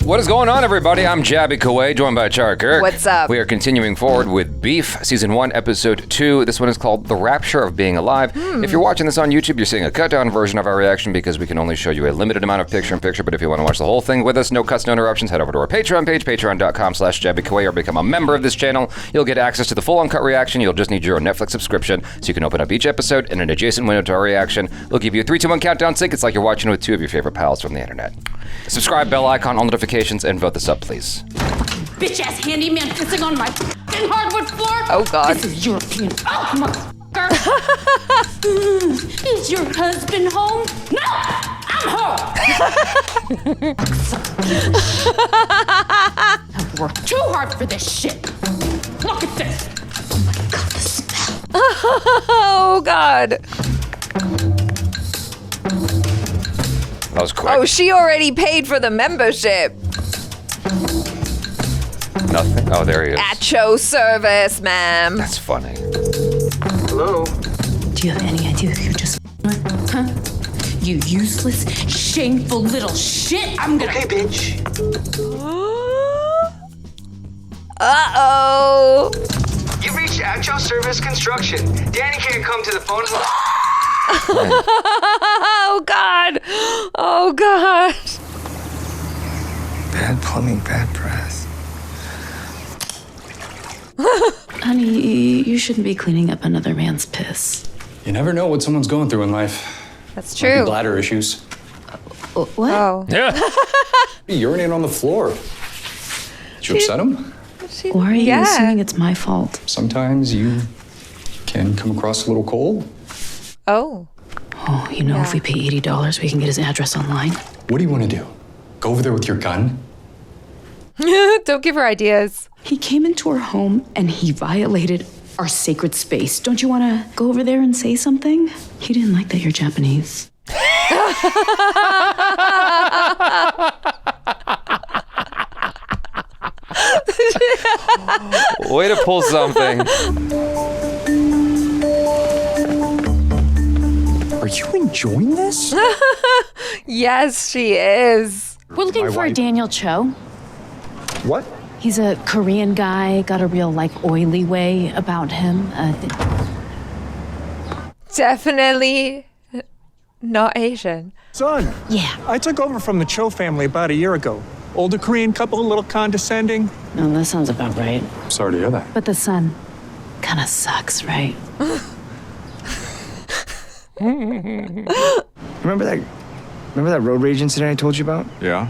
What is going on, everybody? I'm Jabby Kaway, joined by Char Kirk. What's up? We are continuing forward with Beef, Season 1, Episode 2. This one is called The Rapture of Being Alive. If you're watching this on YouTube, you're seeing a cut-down version of our reaction because we can only show you a limited amount of picture-in-picture, but if you want to watch the whole thing with us, no cuts, no interruptions, head over to our Patreon page, patreon.com/JabbyKaway, or become a member of this channel. You'll get access to the full uncut reaction. You'll just need your own Netflix subscription, so you can open up each episode in an adjacent window to our reaction. We'll give you a 3, 2, 1 countdown sync. It's like you're watching with two of your favorite pals from the internet. Subscribe, bell icon, all notifications, and vote this up, please. Bitch-ass handyman pissing on my f***ing hardwood floor. Oh, God. This is European. Oh, motherfucker. Is your husband home? No, I'm home. I've worked too hard for this shit. Look at this. Oh, my God, the smell. Oh, God. That was quick. Oh, she already paid for the membership. Nothing. Oh, there he is. At your service, ma'am. That's funny. Hello? Do you have any idea who you just with? Huh? You useless, shameful little shit. I'm gonna... Okay, bitch. Uh-oh. You reached At Your Service Construction. Danny can't come to the phone. Oh, God. Oh, God. Bad plumbing, bad press. Honey, you shouldn't be cleaning up another man's piss. You never know what someone's going through in life. That's Might be true. bladder issues. What? Oh. Yeah. You urinate on the floor. Did you upset him? Why are you Yeah. assuming it's my fault? Sometimes you can come across a little cold. Oh. Oh, you know, if we pay $80, we can get his address online. What do you want to do? Go over there with your gun? Don't give her ideas. He came into our home and he violated our sacred space. Don't you want to go over there and say something? He didn't like that you're Japanese. Way to pull something. Are you enjoying this? Yes, she is. We're looking for a Daniel Cho. What? He's a Korean guy, got a real, oily way about him. Definitely not Asian. Son, Yeah. I took over from the Cho family about a year ago. Older Korean couple, a little condescending. No, that sounds about right. Sorry to hear that. But the son kind of sucks, right? Remember that road rage incident I told you about? Yeah?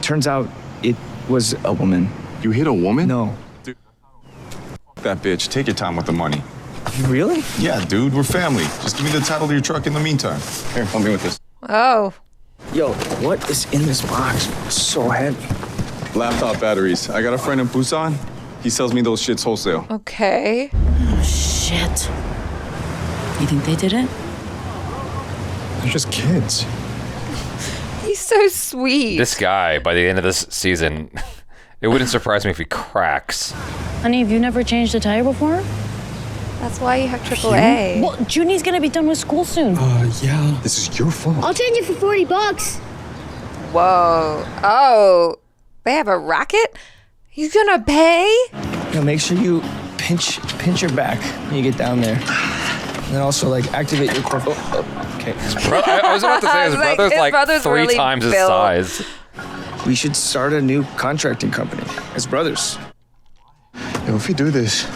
Turns out it was a woman. You hit a woman? No. That bitch. Take your time with the money. Really? Yeah, dude, we're family. Just give me the title of your truck in the meantime. Here, help me with this. Oh. Yo, what is in this box? It's so heavy. Laptop batteries. I got a friend in Busan. He sells me those shits wholesale. Okay. Shit. You think they did it? They're just kids. He's so sweet. This guy, by the end of this season, it wouldn't surprise me if he cracks. Honey, have you never changed a tire before? That's why you have AAA. Well, Junie's gonna be done with school soon. Yeah. This is your fault. I'll change it for $40. Whoa. Oh. They have a racket? You gonna pay? Make sure you pinch your back when you get down there. And then also, activate your core. Okay. I was about to say his brother's his like brother's 3 really times his built. size. We should start a new contracting company as brothers. Yo, if you do this,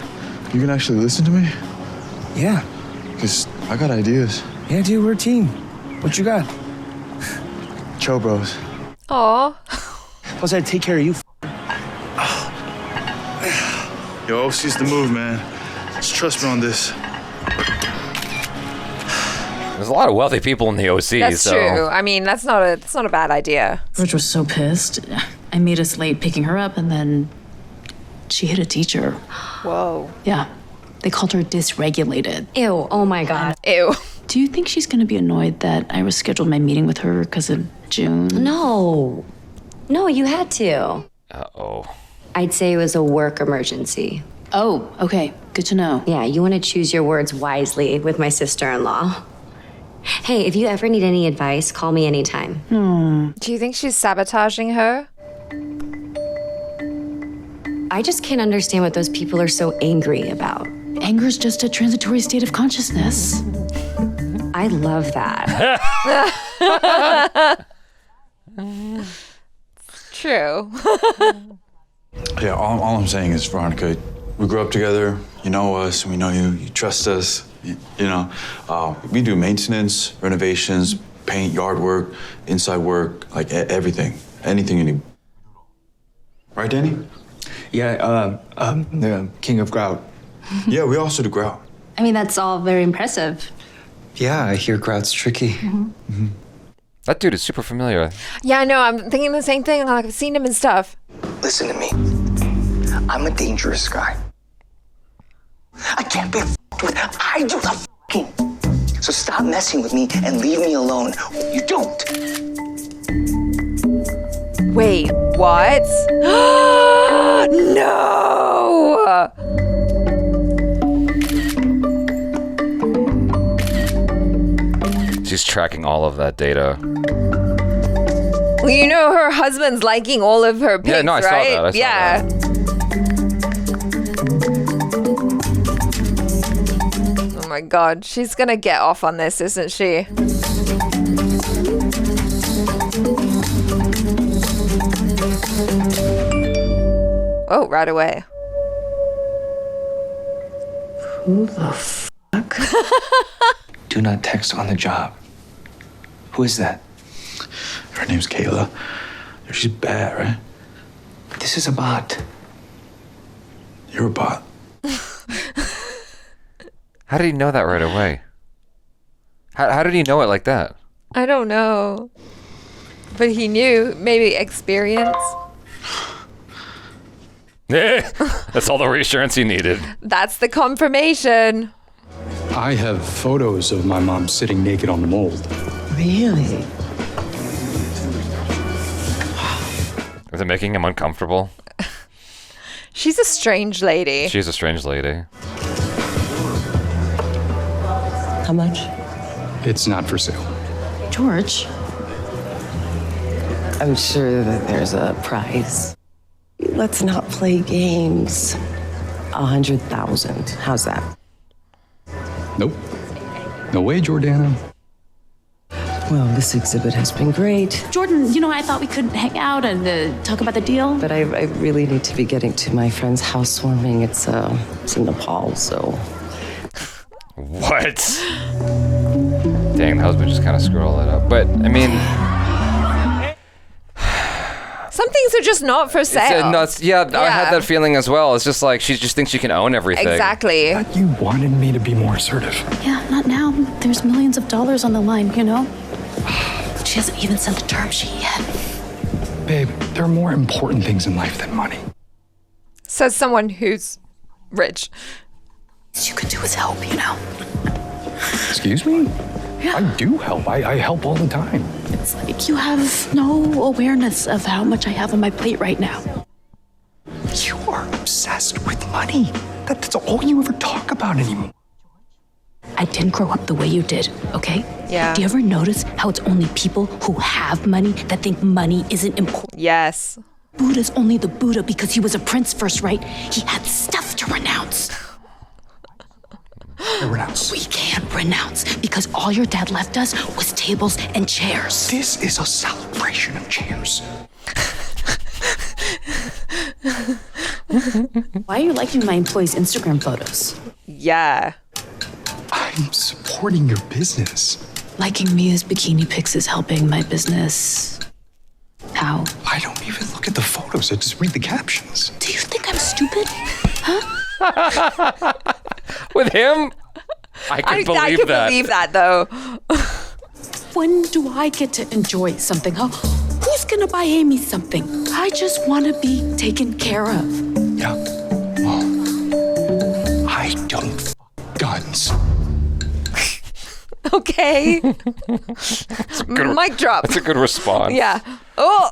you can actually listen to me? Yeah. Because I got ideas. Yeah, dude, we're a team. What you got? Cho bros. Aw. Plus, I'd take care of you. Yo, OC's the move, man. Just trust me on this. There's a lot of wealthy people in the OC, That's so true. I mean, that's not a bad idea. Rich was so pissed. I made us late picking her up, and then she hit a teacher. Whoa. Yeah. They called her dysregulated. Ew, oh my God. Ew. Do you think she's gonna be annoyed that I rescheduled my meeting with her because of June? No. No, you had to. Uh-oh. I'd say it was a work emergency. Oh, okay. Good to know. Yeah, you want to choose your words wisely with my sister-in-law. Hey, if you ever need any advice, call me anytime. Do you think she's sabotaging her? I just can't understand what those people are so angry about. Anger's just a transitory state of consciousness. I love that. True. Yeah, all I'm saying is, Veronica, we grew up together. You know us, we know you. You trust us. You know, we do maintenance, renovations, paint, yard work, inside work, like everything, anything you need. Right, Danny? Yeah, the king of grout. Yeah, we also do grout. I mean, that's all very impressive. Yeah, I hear grout's tricky. That dude is super familiar. Yeah, I know. I'm thinking the same thing. Like, I've seen him and stuff. Listen to me. I'm a dangerous guy. I can't be f***ed with. I do the f***ing. So stop messing with me and leave me alone. You don't. Wait, what? No! She's tracking all of that data. Well, you know her husband's liking all of her pics, Yeah, no, I saw right? that. I saw yeah. Oh my god, she's gonna get off on this, isn't she? Oh, right away. Who the fuck? Do not text on the job. Who is that? Her name's Kayla. She's bad, right? This is a bot. You're a bot. How did he know that right away? How did he know it like that? I don't know. But he knew, maybe experience. That's all the reassurance he needed. That's the confirmation. I have photos of my mom sitting naked on the mold. Really? Was it making him uncomfortable? She's a strange lady. She's a strange lady. How much? It's not for sale. George, I'm sure that there's a prize. Let's not play games. 100,000. How's that? Nope. No way, Jordana. Well, this exhibit has been great, Jordan, you know, I thought we could hang out and talk about the deal. but I really need to be getting to my friend's housewarming. It's in Nepal, so. What? Dang, the husband just kind of screwed all that up. But, I mean... Some things are just not for sale. I had that feeling as well. It's just like she just thinks she can own everything. Exactly. But you wanted me to be more assertive. Yeah, not now. There's millions of dollars on the line, you know? She hasn't even sent the term sheet yet. Babe, there are more important things in life than money. Says someone who's rich. You could do with help, you know? Excuse me? Yeah. I do help. I help all the time. It's like you have no awareness of how much I have on my plate right now. You are obsessed with money. That's all you ever talk about anymore. I didn't grow up the way you did, okay? Yeah. Do you ever notice how it's only people who have money that think money isn't important? Yes. Buddha's only the Buddha because he was a prince first, right? He had stuff to renounce. Renounce. We can't renounce because all your dad left us was tables and chairs. This is a celebration of chairs. Why are you liking my employees' Instagram photos? Yeah. I'm supporting your business. Liking me as bikini pics is helping my business. How? I don't even look at the photos. I just read the captions. Do you think I'm stupid? Huh? With him? I could believe that, though. When do I get to enjoy something, huh? Who's gonna buy Amy something? I just wanna be taken care of. Yeah. Well, I don't guns. Okay. Mic drop. That's a good response. Yeah. Oh.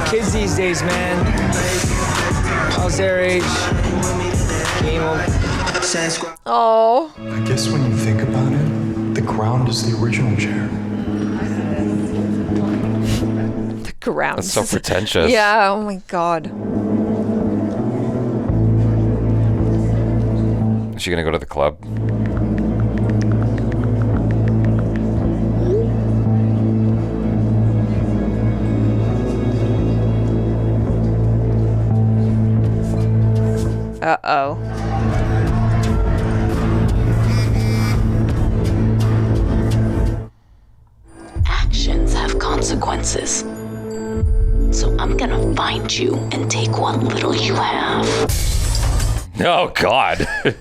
Kids these days, man. How's their age? Game over. Oh. I guess when you think about it, the ground is the original chair. The ground. That's so pretentious. Yeah, oh my God. Is she gonna go to the club? Uh-oh. Actions have consequences. So I'm gonna find you and take what little you have. Oh, God. And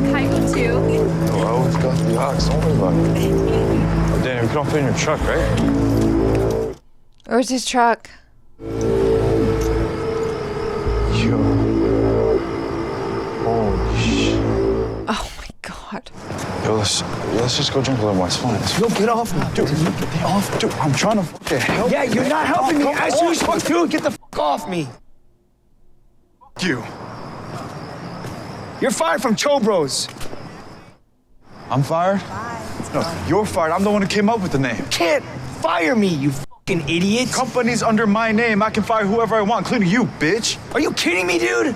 Kaiju too. I always got the ox. Don't worry about it. Oh, Daniel, we can all fit in your truck, right? Where's his truck? Yo. Holy shit. Oh my God. Yo, let's just go drink a little more. It's fine. Yo, get off me. Dude, get off. Dude, I'm trying to fucking help. Yeah, you're not helping me. Come As on. you supposed to. Get the fuck off me. You. You're fired from Chobros. I'm fired? No, you're fired. I'm the one who came up with the name. Can't fire me, you fucking idiot. Company's under my name. I can fire whoever I want, including you, bitch. Are you kidding me, dude?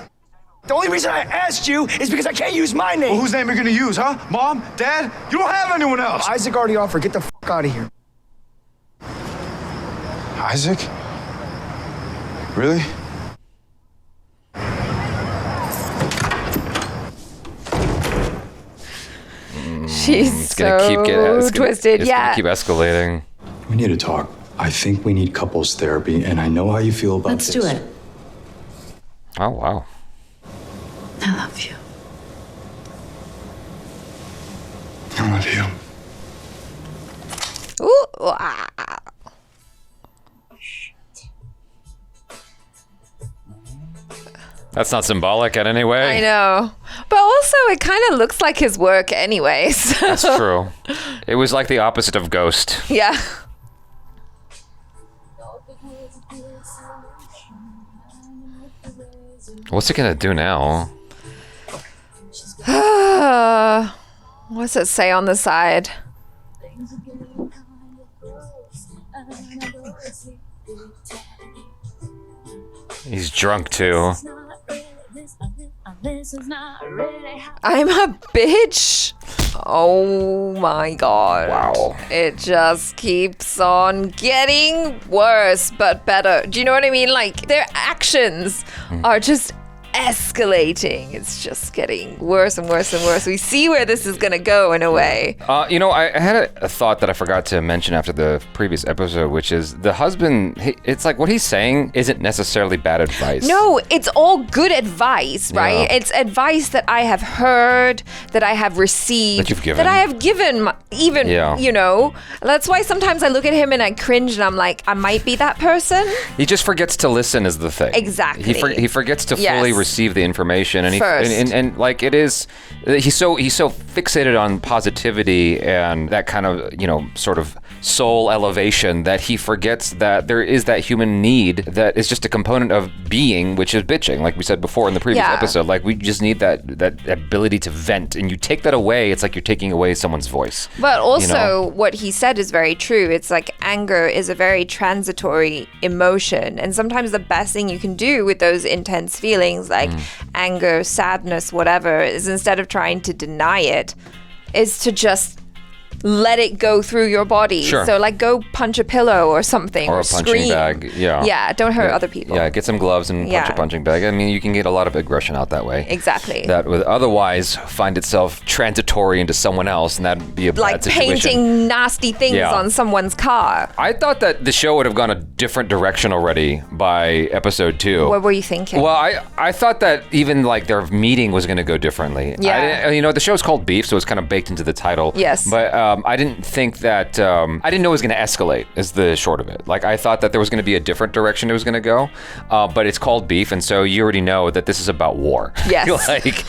The only reason I asked you is because I can't use my name. Well, whose name are you gonna use, huh? Mom? Dad? You don't have anyone else. Isaac already offered. Get the fuck out of here. Isaac? Really? She's It's gonna so twisted. It's Yeah. gonna keep escalating. We need to talk. I think we need couples therapy, and I know how you feel about Let's this. do it. Oh, wow. I love you. I love you. Ooh. Ah. That's not symbolic in any way. I know. But also, it kind of looks like his work anyways. That's true. It was like the opposite of Ghost. Yeah. What's it gonna do now? What's it say on the side? He's drunk too. I'm a bitch. Oh my God. Wow. It just keeps on getting worse but better. Do you know what I mean? Like, their actions are just escalating. It's just getting worse and worse and worse. We see where this is going to go in a way. You know, I had a thought that I forgot to mention after the previous episode, which is the husband, it's like what he's saying isn't necessarily bad advice. No, it's all good advice, right? Yeah. It's advice that I have heard, that I have received, That you've given. that I have given, even, Yeah. you know. That's why sometimes I look at him and I cringe and I'm like, I might be that person. He just forgets to listen is the thing. Exactly. He forgets to Yes. fully receive the information, and First. and like it is, he's so fixated on positivity and that kind of, you know, sort of soul elevation that he forgets that there is that human need that is just a component of being, which is bitching, like we said before in the previous Yeah. episode. Like we just need that ability to vent, and you take that away, it's like you're taking away someone's voice. But also, you know? what he said is very true. It's like anger is a very transitory emotion. And sometimes the best thing you can do with those intense feelings, like anger, sadness, whatever, is instead of trying to deny it, is to just let it go through your body. Sure. So like go punch a pillow or something Or or a punching scream. bag, yeah. Yeah, don't hurt other people. Yeah, get some gloves and punch Yeah. a punching bag. I mean, you can get a lot of aggression out that way. Exactly. That would otherwise find itself transitory into someone else, and that'd be a Like bad situation. painting nasty things Yeah. on someone's car. I thought that the show would have gone a different direction already by episode 2. What were you thinking? Well, I thought that even like their meeting was going to go differently. Yeah. You know, the show's called Beef, so it's kind of baked into the title. Yes. But I didn't think that, I didn't know it was going to escalate is the short of it. Like I thought that there was going to be a different direction it was going to go, but it's called Beef, and so you already know that this is about war. Yes. Like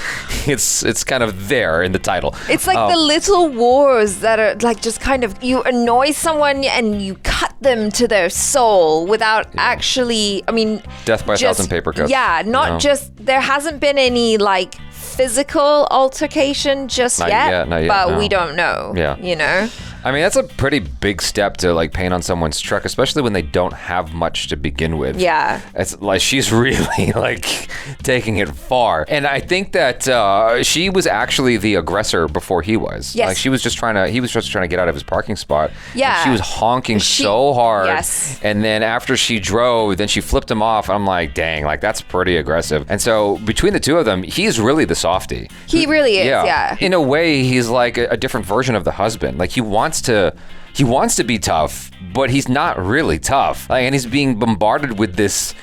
it's kind of there in the title. It's like the little wars that are like just kind of, you annoy someone and you cut them to their soul without actually, I mean... Death by a thousand paper cuts. Yeah, not just, there hasn't been any like physical altercation just Not yet, but no. we don't know. Yeah. You know? I mean, that's a pretty big step to like paint on someone's truck, especially when they don't have much to begin with. Yeah. It's like she's really like taking it far. And I think that she was actually the aggressor before he was. Yes. Like he was just trying to get out of his parking spot. Yeah. And she was honking so hard. Yes. And then after she drove, then she flipped him off. I'm like, dang, like that's pretty aggressive. And so between the two of them, he's really the softie. He really is, yeah. In a way, he's like a different version of the husband. Like he wants to be tough, but he's not really tough. Like, and he's being bombarded with this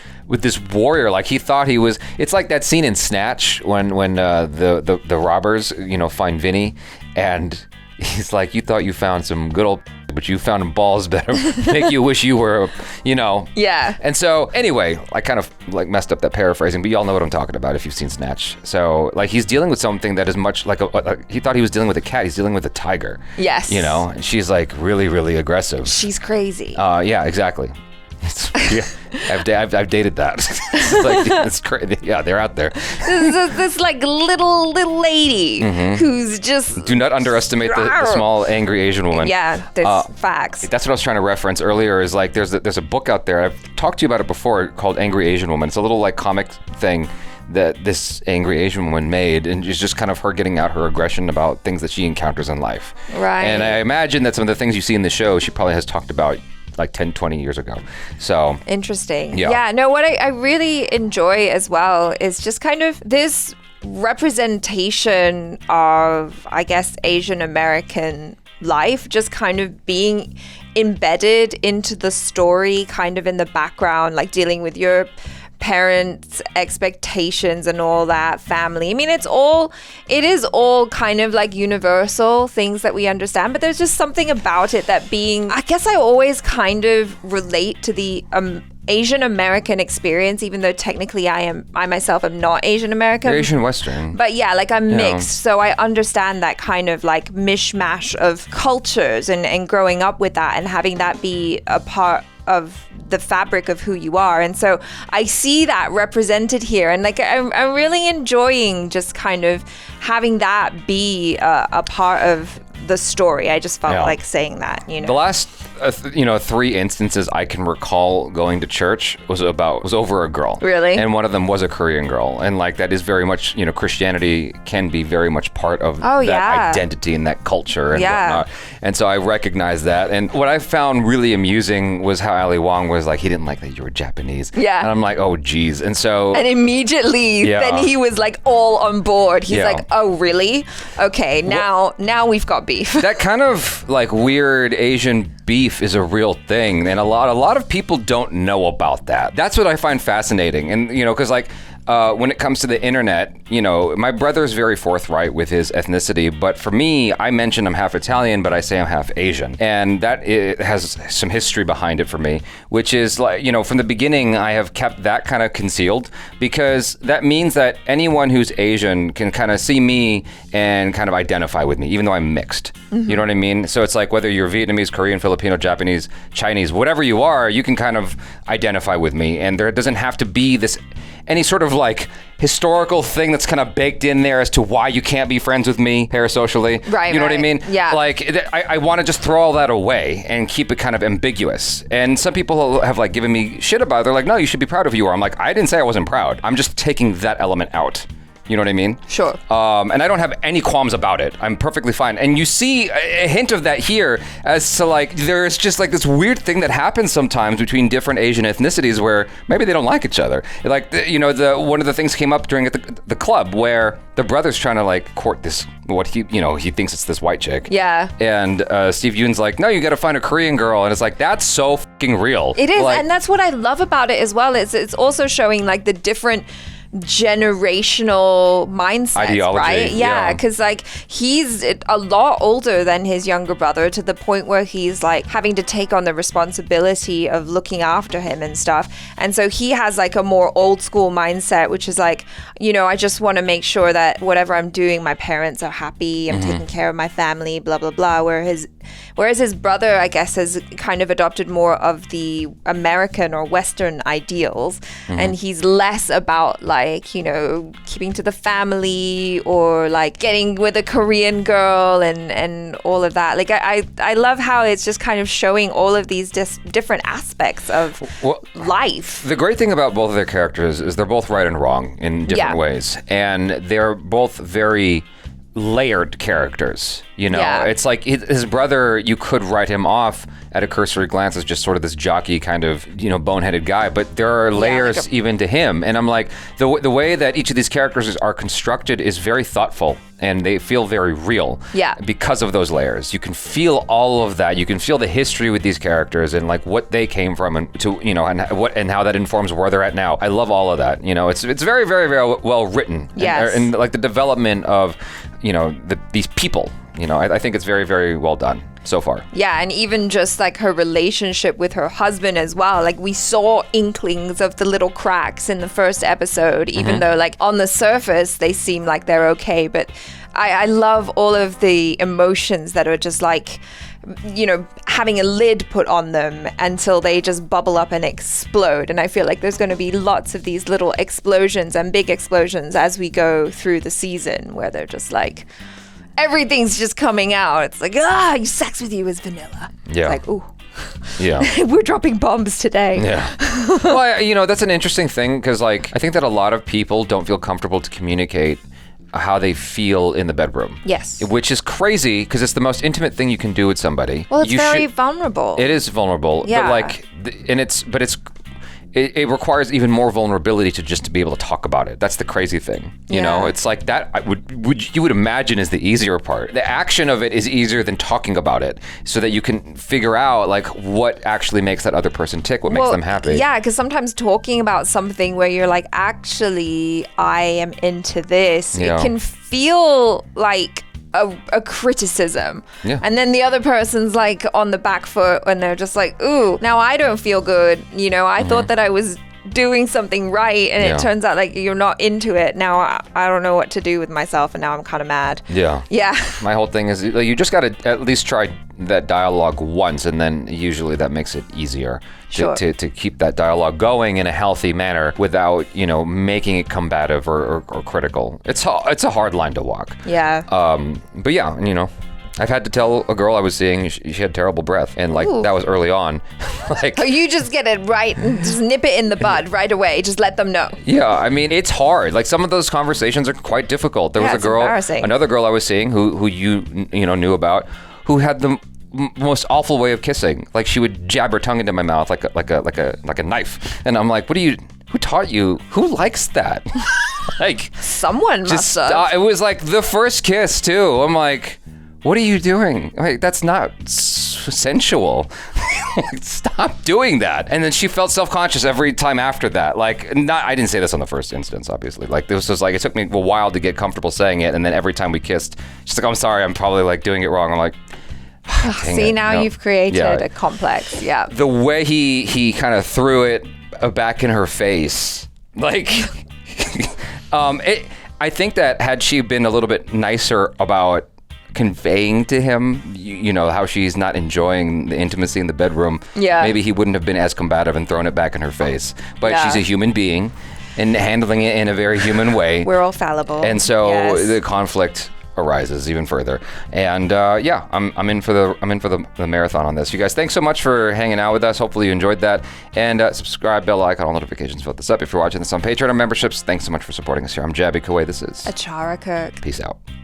warrior. Like he thought he was. It's like that scene in Snatch when the robbers, you know, find Vinny, and he's like, you thought you found some good old, but you found him balls better make you wish you were, you know. Yeah. And so anyway, I kind of like messed up that paraphrasing, but y'all know what I'm talking about if you've seen Snatch. So like he's dealing with something that is much like he thought he was dealing with a cat. He's dealing with a tiger. Yes. You know, and she's like really, really aggressive. She's crazy. Yeah, exactly. Yeah, I've dated that. It's crazy. Yeah, they're out there. This like little lady who's just... Do not underestimate the small, angry Asian woman. Yeah, there's facts. That's what I was trying to reference earlier is like there's a book out there. I've talked to you about it before called Angry Asian Woman. It's a little like comic thing that this angry Asian woman made, and it's just kind of her getting out her aggression about things that she encounters in life. Right. And I imagine that some of the things you see in the show, she probably has talked about like 10, 20 years ago. So interesting. Yeah. Yeah, no, what I really enjoy as well is just kind of this representation of, I guess, Asian American life, just kind of being embedded into the story, kind of in the background, like dealing with your parents' expectations and all that, family. I mean, it is all kind of like universal things that we understand, but there's just something about it that being, I guess I always kind of relate to the Asian American experience, even though technically I myself am not Asian American. You're Asian Western. But yeah, like I'm mixed, so I understand that kind of like mishmash of cultures and growing up with that and having that be a part of the fabric of who you are. And so I see that represented here, and like I'm really enjoying just kind of having that be a part of the story. I just felt like saying that, you know. The last, 3 instances I can recall going to church was over a girl. Really? And one of them was a Korean girl. And like that is very much, Christianity can be very much part of that identity and that culture and whatnot. And so I recognize that. And what I found really amusing was how Ali Wong was like, he didn't like that you were Japanese. Yeah. And I'm like, oh geez. And so. And immediately then he was like all on board. He's like, oh really? Okay, now we've got beef. That kind of like weird Asian beef is a real thing, and a lot of people don't know about that. That's what I find fascinating, and because like when it comes to the internet, my brother's very forthright with his ethnicity, but for me, I mention I'm half Italian, but I say I'm half Asian, and that it has some history behind it for me, which is like, from the beginning, I have kept that kind of concealed, because that means that anyone who's Asian can kind of see me and kind of identify with me, even though I'm mixed. Mm-hmm. You know what I mean? So it's like whether you're Vietnamese, Korean, Filipino, Japanese, Chinese, whatever you are, you can kind of identify with me, and there doesn't have to be any sort of like historical thing that's kind of baked in there as to why you can't be friends with me parasocially. Right. You know what I mean? Yeah. Like I want to just throw all that away and keep it kind of ambiguous. And some people have like given me shit about it. They're like, no, you should be proud of who you are. I'm like, I didn't say I wasn't proud. I'm just taking that element out. You know what I mean? Sure. And I don't have any qualms about it. I'm perfectly fine. And you see a hint of that here as to like, there's just like this weird thing that happens sometimes between different Asian ethnicities where maybe they don't like each other. Like, one of the things came up during the club where the brother's trying to like court this, what he thinks it's this white chick. Yeah. And Steve Yeun's like, no, you got to find a Korean girl. And it's like, that's so fucking real. It is. Like, and that's what I love about it as well. It's also showing like the different generational mindsets, Ideology, right? yeah. Because like he's a lot older than his younger brother, to the point where he's like having to take on the responsibility of looking after him and stuff. And so he has like a more old school mindset, which is like, I just want to make sure that whatever I'm doing, my parents are happy, I'm taking care of my family, blah, blah, blah. Whereas his brother, I guess, has kind of adopted more of the American or Western ideals. And he's less about like, keeping to the family or like getting with a Korean girl and all of that. Like I love how it's just kind of showing all of these different aspects of life. The great thing about both of their characters is they're both right and wrong in different ways. And they're both very layered characters. It's like his brother, you could write him off at a cursory glance as just sort of this jockey kind of, boneheaded guy, but there are layers even to him. And I'm like, the way that each of these characters are constructed is very thoughtful, and they feel very real because of those layers. You can feel all of that. You can feel the history with these characters and like what they came from and to, and how that informs where they're at now. I love all of that. It's very, very, very well written. Yes. And like the development of, these people, I think it's very, very well done so far. Yeah, and even just like her relationship with her husband as well. Like we saw inklings of the little cracks in the first episode, even though like on the surface they seem like they're okay. But I love all of the emotions that are just like, having a lid put on them until they just bubble up and explode. And I feel like there's going to be lots of these little explosions and big explosions as we go through the season, where they're just like, everything's just coming out. It's like, sex with you is vanilla. Yeah. It's like, ooh. Yeah. We're dropping bombs today. Yeah. Well, that's an interesting thing, because like I think that a lot of people don't feel comfortable to communicate how they feel in the bedroom. Yes. Which is crazy, because it's the most intimate thing you can do with somebody. Well, it's very vulnerable. It is vulnerable. Yeah. But like, it requires even more vulnerability to be able to talk about it. That's the crazy thing. You know, it's like that you would imagine is the easier part. The action of it is easier than talking about it, so that you can figure out like what actually makes that other person tick, what makes them happy. Yeah, because sometimes talking about something where you're like, actually, I am into this, it can feel like a criticism. Yeah. And then the other person's like on the back foot and they're just like, ooh, now I don't feel good. I thought that I was doing something right, and it turns out like you're not into it. Now I don't know what to do with myself, and now I'm kind of mad. Yeah. My whole thing is like, you just got to at least try that dialogue once, and then usually that makes it easier to keep that dialogue going in a healthy manner without making it combative or critical. It's a hard line to walk. Yeah. But yeah, I've had to tell a girl I was seeing she had terrible breath, and like that was early on. Like, you just get it right, just nip it in the bud right away. Just let them know. Yeah, I mean it's hard. Like some of those conversations are quite difficult. There was a girl, another girl I was seeing who you knew about, who had the most awful way of kissing. Like she would jab her tongue into my mouth like a knife, and I'm like, who taught you? Who likes that? Like someone must have. It was like the first kiss too. I'm like, what are you doing? Like, that's not sensual. Stop doing that. And then she felt self-conscious every time after that. Like, I didn't say this on the first instance, obviously. Like, this was like, it took me a while to get comfortable saying it. And then every time we kissed, she's like, I'm sorry, I'm probably like doing it wrong. I'm like, see, now you've created a complex. Yeah. The way he kind of threw it back in her face, like, I think that had she been a little bit nicer about conveying to him, how she's not enjoying the intimacy in the bedroom, maybe he wouldn't have been as combative and thrown it back in her face. But she's a human being and handling it in a very human way. We're all fallible. And so the conflict arises even further. And I'm in for the marathon on this. You guys, thanks so much for hanging out with us. Hopefully you enjoyed that. And subscribe, bell icon, all notifications, vote this up. If you're watching this on Patreon or memberships, thanks so much for supporting us here. I'm Jabby Kuwait. This is Achara Kirk. Peace out.